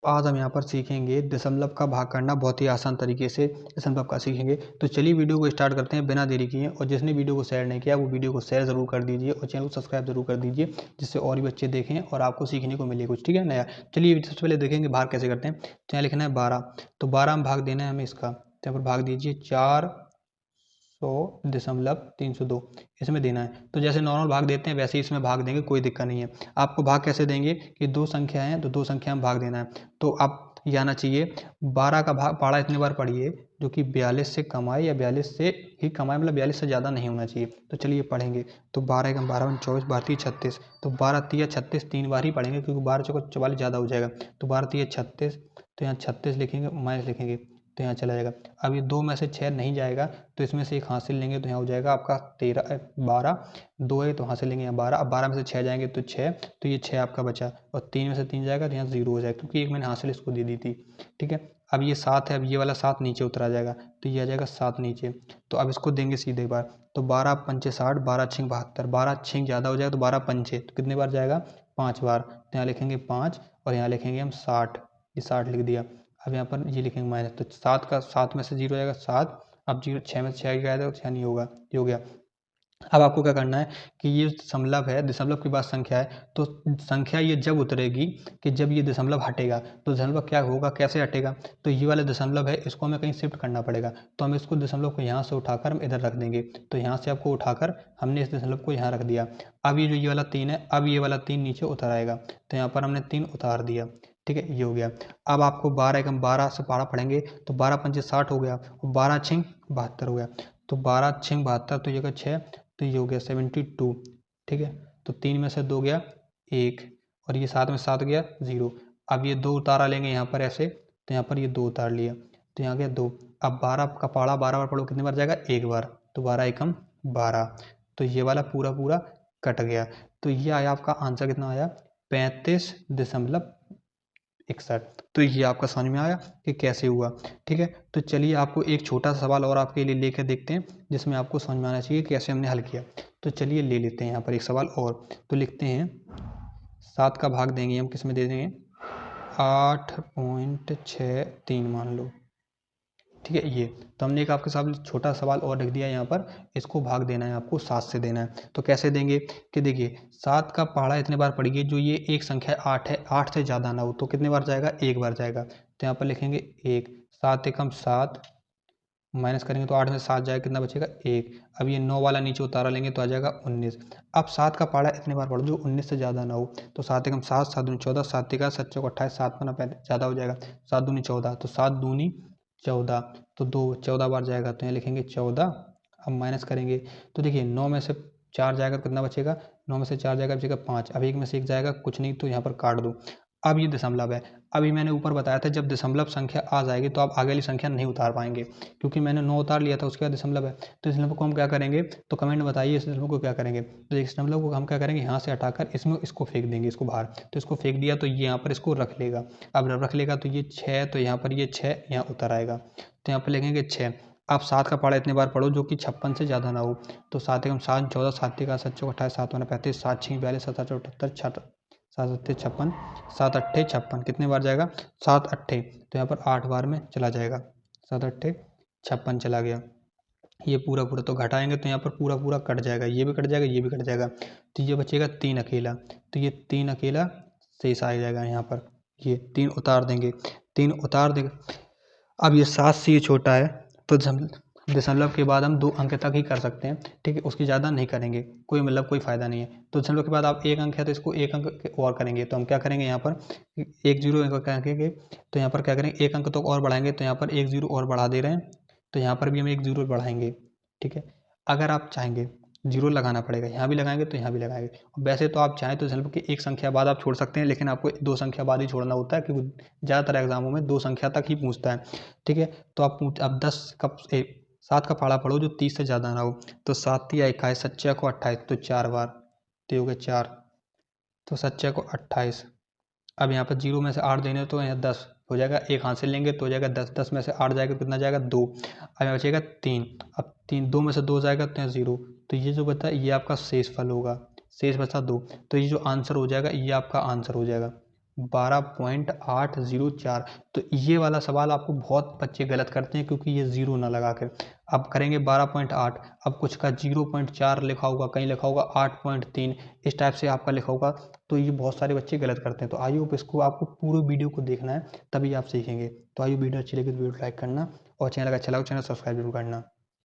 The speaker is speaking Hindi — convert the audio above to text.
आज हम यहाँ पर सीखेंगे दशमलव का भाग करना बहुत ही आसान तरीके से दशमलव का सीखेंगे। तो चलिए वीडियो को स्टार्ट करते हैं बिना देरी किए। और जिसने वीडियो को शेयर नहीं किया वो वीडियो को शेयर ज़रूर कर दीजिए और चैनल को सब्सक्राइब जरूर कर दीजिए, जिससे और भी बच्चे देखें और आपको सीखने को मिले कुछ, ठीक है नया। चलिए सबसे पहले देखेंगे भाग कैसे करते हैं। तो यहाँ लिखना है 12, तो 12 में भाग देना है हमें इसका। तो यहाँ पर भाग दीजिए 400.302 इसमें देना है। तो जैसे नॉर्मल भाग देते हैं वैसे ही इसमें भाग देंगे, कोई दिक्कत नहीं है। आपको भाग कैसे देंगे कि दो संख्या है तो दो संख्या में भाग देना है। तो आप ये आना चाहिए 12 का भाग पढ़ा इतने बार पढ़िए जो कि 42 से कम आए या 42 से ही कम आए, मतलब 42 से ज़्यादा नहीं होना चाहिए। तो चलिए पढ़ेंगे। तो 12 एकम 12 वन 24, 12 तिया 36। तो 12 तिया 36 तीन बार ही पढ़ेंगे क्योंकि 12 चौको 44 ज़्यादा हो जाएगा। तो 12 तिया 36, तो यहाँ 36 लिखेंगे माइनस लिखेंगे तो यहाँ चला जाएगा। अब ये 2 में से 6 नहीं जाएगा तो इसमें से एक हासिल लेंगे तो यहाँ हो जाएगा आपका 12, 2 है तो हासिल लेंगे यहाँ 12। अब 12 में से 6 जाएंगे तो 6, तो ये 6 आपका बचा। और 3 में से 3 जाएगा तो यहाँ 0 हो जाएगा क्योंकि एक मैंने हासिल इसको दे दी थी, ठीक है। अब ये 7 है, अब ये वाला 7 नीचे उतरा जाएगा तो ये आ जाएगा 7 नीचे। तो अब इसको देंगे सीधे बार। तो 12 पंचे 60, 12 छिंग 72, 12 छिंग ज़्यादा हो जाएगा तो 12 पंचे तो कितने बार जाएगा 5 बार। तो यहाँ लिखेंगे 5 और यहाँ लिखेंगे हम 60, ये 60 लिख दिया। अब यहाँ पर ये लिखेंगे माइनस, तो 7 में से 0 जाएगा 7। अब 6 में से 6 गया तो 6 नहीं होगा, ये हो गया। अब आपको क्या करना है कि ये दशमलव है, दशमलव के बाद संख्या है, तो संख्या ये जब उतरेगी कि जब ये दशमलव हटेगा। तो दशमलव क्या होगा, कैसे हटेगा, तो ये वाला दशमलव है इसको हमें कहीं शिफ्ट करना पड़ेगा। तो हम इसको दशमलव को यहाँ से उठाकर हम इधर रख देंगे। तो यहाँ से आपको उठाकर हमने इस दशमलव को यहाँ रख दिया। अब ये जो ये वाला 3 है, अब ये वाला 3 नीचे उतर आएगा तो यहाँ पर हमने 3 उतार दिया, ठीक है, ये हो गया। अब आपको 12 एकम 12 से पढ़ा पढ़ेंगे तो 12 पंचे 60 हो गया और 12 छिंग 72 हो गया। तो 12 छिंग 72 तो ये का 6, तो ये हो गया 72, ठीक है। तो 3 में से 2 गया 1 और ये 7 में 7 गया 0। अब ये 2 उतारा लेंगे यहाँ पर ऐसे, तो यहाँ पर ये 2 उतार लिया तो यहाँ गया 2। अब 12 का पढ़ा 12 बार पढ़ो कितने बार जाएगा, एक बार। तो 12 एकम 12, तो ये वाला पूरा पूरा कट गया। तो ये आया आपका आंसर, कितना आया 35.61। तो ये आपका समझ में आया कि कैसे हुआ, ठीक है। तो चलिए आपको एक छोटा सा सवाल और आपके लिए लेकर देखते हैं जिसमें आपको समझ में आना चाहिए कैसे हमने हल किया। तो चलिए ले लेते हैं यहाँ पर एक सवाल और। तो लिखते हैं 7 का भाग देंगे हम किस में दे देंगे 8.63 मान लो, ठीक है। ये तो हमने एक आपके साथ छोटा सवाल और लिख दिया यहाँ पर, इसको भाग देना है आपको 7 से देना है। तो कैसे देंगे कि देखिए 7 का पहाड़ा इतने बार पढ़िए जो ये एक संख्या 8 है, 8 से ज़्यादा ना हो तो कितने बार जाएगा, एक बार जाएगा। तो यहाँ पर लिखेंगे 1, 7 एकम 7 माइनस करेंगे तो 8 में 7 जाएगा, कितना बचेगा 1। अब ये 9 वाला नीचे उतारा लेंगे तो आ जाएगा 19। अब 7 का पहाड़ा इतने बार पढ़ो जो 19 से ज़्यादा ना हो। तो 7 एकम 7, 7 दूनी 14, 7 तिका 7 चौक 28, 7 पना 35 ज़्यादा हो जाएगा 7 दूनी 14, तो 7 दूनी 14, तो 14 बार जाएगा तो यहाँ लिखेंगे 14। अब माइनस करेंगे तो देखिए 9 में से 4 जाएगा तो कितना बचेगा, 9 में से 4 जाएगा बचेगा 5। अब 1 में से 1 जाएगा कुछ नहीं तो यहाँ पर काट दो। अब ये दशमलव है। अभी मैंने ऊपर बताया था जब दशमलव संख्या आ जाएगी तो आप आगे वाली संख्या नहीं उतार पाएंगे, क्योंकि मैंने 9 उतार लिया था उसके बाद दशमलव है। तो इस दशमलव को हम क्या करेंगे, तो कमेंट में बताइए इस दशमलव को क्या करेंगे। तो इस दशमलव को हम क्या करेंगे, यहाँ से हटाकर इसमें इसको फेंक देंगे, इसको बाहर। तो इसको फेंक दिया तो ये यहाँ पर इसको रख लेगा। अब रख लेगा तो ये 6, तो यहाँ पर ये 6 यहाँ उतर आएगा तो यहाँ पर लिखेंगे 6। आप 7 का पहाड़ा इतने बार पढ़ो जो कि 56 से ज़्यादा ना हो। तो 7 एकम 7, 14, 7 तिका 7 चौक 28, 7 पना 35, 7 छिंग 42, 7 8 78, 7 सत्ते 56, 7 अट्ठे 56 कितने बार जाएगा 7 अट्ठे, तो यहाँ पर 8 बार में चला जाएगा। 7 अट्ठे 56 चला गया। ये पूरा पूरा तो घटाएंगे तो यहाँ पर पूरा पूरा कट जाएगा, ये भी कट जाएगा ये भी कट जाएगा। तो ये बचेगा 3 अकेला, तो ये 3 अकेला शेष आ जाएगा यहाँ पर। ये 3 उतार देंगे, 3 उतार देंगे। अब ये 7 से ये छोटा है तो दशमलव के बाद हम 2 अंक तक ही कर सकते हैं, ठीक है, उसकी ज़्यादा नहीं करेंगे, कोई मतलब कोई फ़ायदा नहीं है। तो दशमलव के बाद आप 1 अंक है तो इसको 1 अंक और करेंगे। तो हम क्या करेंगे यहाँ पर 1 0 करेंगे तो यहाँ पर क्या करेंगे 1 अंक तो और बढ़ाएंगे, तो यहाँ पर 1 0 और बढ़ा दे रहे हैं तो यहाँ पर भी हम 1 0 बढ़ाएंगे, ठीक है। अगर आप चाहेंगे 0 लगाना पड़ेगा, यहाँ भी लगाएंगे तो यहाँ भी लगाएंगे। वैसे तो आप चाहें तो दशमलव की 1 संख्या बाद आप छोड़ सकते हैं, लेकिन आपको 2 संख्या बाद ही छोड़ना होता है क्योंकि ज़्यादातर एग्जामों में 2 संख्या तक ही पूछता है, ठीक है। तो आप 7 का पहाड़ा पढ़ो जो 30 से ज़्यादा ना हो। तो 7 तिया 21, 7 को 28, तो 4 बार, तो हो गया 4, तो 7 को 28। अब यहाँ पर 0 में से 8 देने तो यहाँ 10 हो जाएगा, एक हाथ से लेंगे तो हो जाएगा 10, 10 में से 8 जाएगा कितना जाएगा 2। अब यहाँ बचेगा 3। अब 2 में से 2 जाएगा तो यहाँ 0। तो ये जो बता ये आपका शेष फल होगा, शेष बचा 2। तो ये जो आंसर हो जाएगा ये आपका आंसर हो जाएगा, 12.804। तो ये वाला सवाल आपको बहुत बच्चे गलत करते हैं क्योंकि ये ज़ीरो ना लगा कर। अब करेंगे 12.8, अब कुछ का 0.4 लिखा होगा, कहीं लिखा होगा 8.3, इस टाइप से आपका लिखा होगा। तो ये बहुत सारे बच्चे गलत करते हैं। तो आई होप इसको आपको पूरे वीडियो को देखना है, तभी आप सीखेंगे। तो आइए, वीडियो अच्छी लगी तो वीडियो लाइक करना, और चैनल अगर अच्छा लगा चैनल सब्सक्राइब जरूर करना।